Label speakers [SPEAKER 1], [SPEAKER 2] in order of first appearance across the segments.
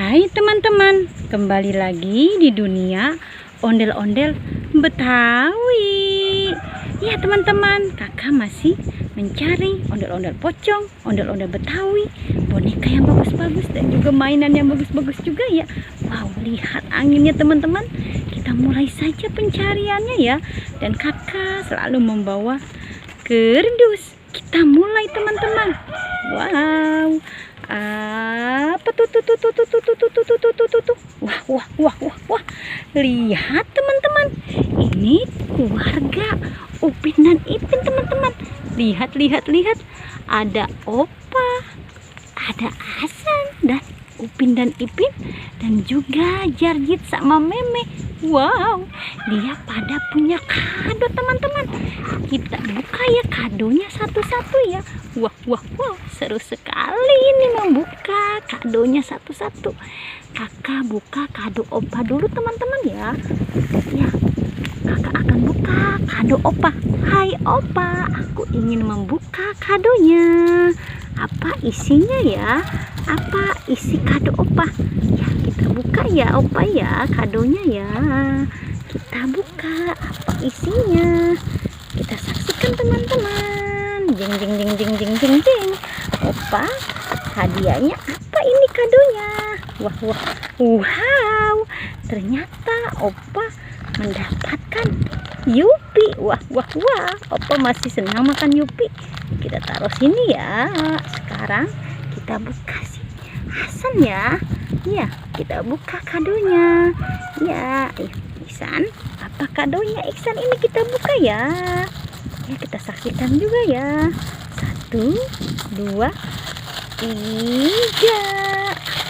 [SPEAKER 1] Hai teman-teman, kembali lagi di dunia ondel-ondel Betawi. Ya teman-teman, kakak masih mencari ondel-ondel pocong, ondel-ondel Betawi, boneka yang bagus-bagus dan juga mainan yang bagus-bagus juga ya. Wow, lihat anginnya teman-teman. Kita mulai saja pencariannya ya. Dan kakak selalu membawa kerdus. Kita mulai teman-teman. Wow. Apa tuh wah, lihat teman-teman, ini keluarga Upin dan Ipin teman-teman. Lihat, ada Opa, ada Hasan dan Upin dan Ipin, dan juga Jarjit sama Meme. Wow, dia pada punya kado teman-teman. Kita buka ya kadonya satu-satu ya. Wah, seru sekali ini membuka kadonya satu-satu. Kakak buka kado Opa dulu teman-teman ya. Ya, kakak akan buka kado Opa. Hai Opa, aku ingin membuka kadonya. Apa isinya ya? Apa isi kado Opa? Ya, kita buka ya Opa ya kadonya ya. Kita buka apa isinya. Kita saksikan teman-teman. Jeng. Opa, hadiahnya apa ini kadonya? Wow. Ternyata Opa mendapatkan Yupi. Wah. Opa masih senang makan Yupi. Kita taruh sini ya. Sekarang kita buka si Hasan ya. Ya, kita buka kadonya. Ya, Ihsan, apa kadonya Ihsan ini kita buka ya. Ya, kita saksikan juga ya. 1, 2, 3.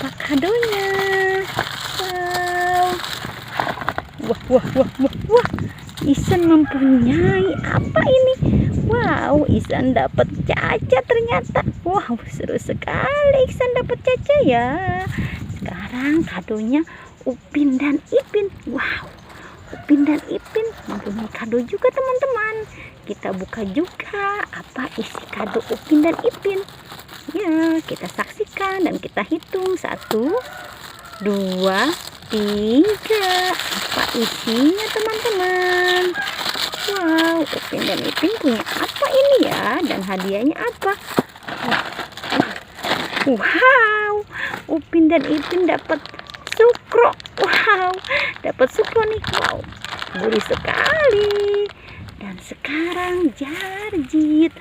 [SPEAKER 1] Apa kadonya? Wah. Ihsan mempunyai apa ini? Wow, Ihsan dapat caca ternyata. Wow, seru sekali Ihsan dapat caca ya. Sekarang kadonya Upin dan Ipin. Wow, Upin dan Ipin mempunyai kado juga teman-teman. Kita buka juga apa isi kado Upin dan Ipin. Ya, kita saksikan dan kita hitung. 1, 2, 3. Apa isinya teman-teman? Wow, Upin dan Ipin punya apa ini ya? Dan hadiahnya apa? Wow, Upin dan Ipin dapat sukro. Wow, dapat sukro nih. Wow, gurih sekali. Dan sekarang Jarjit.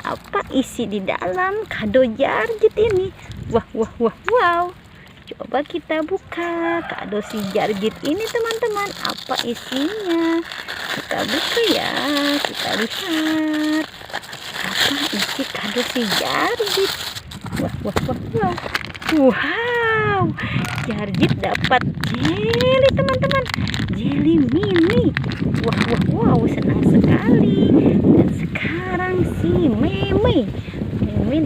[SPEAKER 1] Apa isi di dalam kado Jarjit ini? Wow. Coba kita buka kado si Jarjit ini teman-teman. Apa isinya? Kita buka ya. Kita lihat. Apa isi kado si Jarjit? Wow. Jarjit dapat jeli teman-teman. Jeli mini. Wow, senang sekali. Dan sekarang si Meme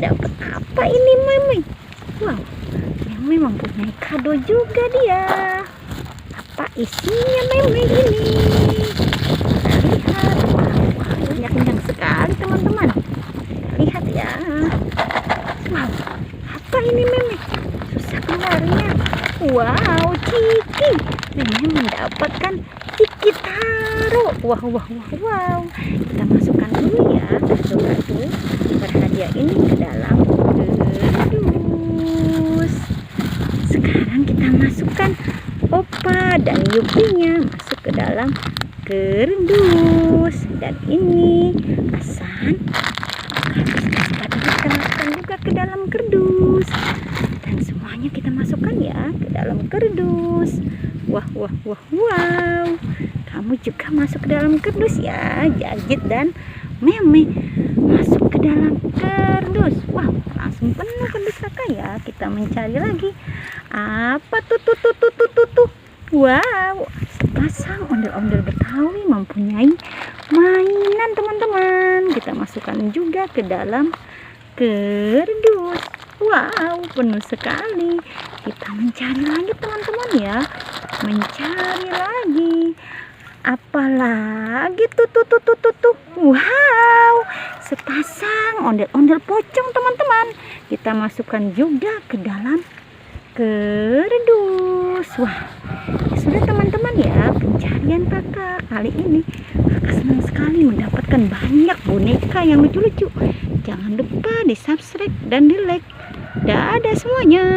[SPEAKER 1] dapat apa ini Meme? Wow, Meme mempunyai kado juga dia. Apa isinya Meme ini? Kita lihat. Wow, banyak sekali teman-teman. Kita lihat ya. Wow, apa ini Meme? Susah keluarnya. Wow, Ciki. Meme mendapatkan Ciki Taro. Wow. Kita masukkan dulu ya kado-kado berhadiah ini ke dalam kerdus. Sekarang kita masukkan Opa dan Yupinya masuk ke dalam kerdus. Dan ini Hasan, kita masukkan juga ke dalam kerdus. Dan semuanya kita masukkan ya ke dalam kerdus. Wow. Kamu juga masuk ke dalam kerdus ya. Jarjit dan Meme masuk ke dalam kerdus. Wow, langsung penuh kerdus kakak ya. Kita mencari lagi. Apa tuh? Wow, sepasang ondel-ondel Betawi mempunyai mainan teman-teman. Kita masukkan juga ke dalam kerdus. Wow, penuh sekali. Kita mencari lagi teman-teman ya. Mencari lagi. Apalagi tuh. Wow, sepasang ondel-ondel pocong teman-teman. Kita masukkan juga ke dalam kerdus. Wah, sudah teman-teman ya pencarian kakak kali ini. Kakak senang sekali mendapatkan banyak boneka yang lucu-lucu. Jangan lupa di subscribe dan di like. Dadah semuanya.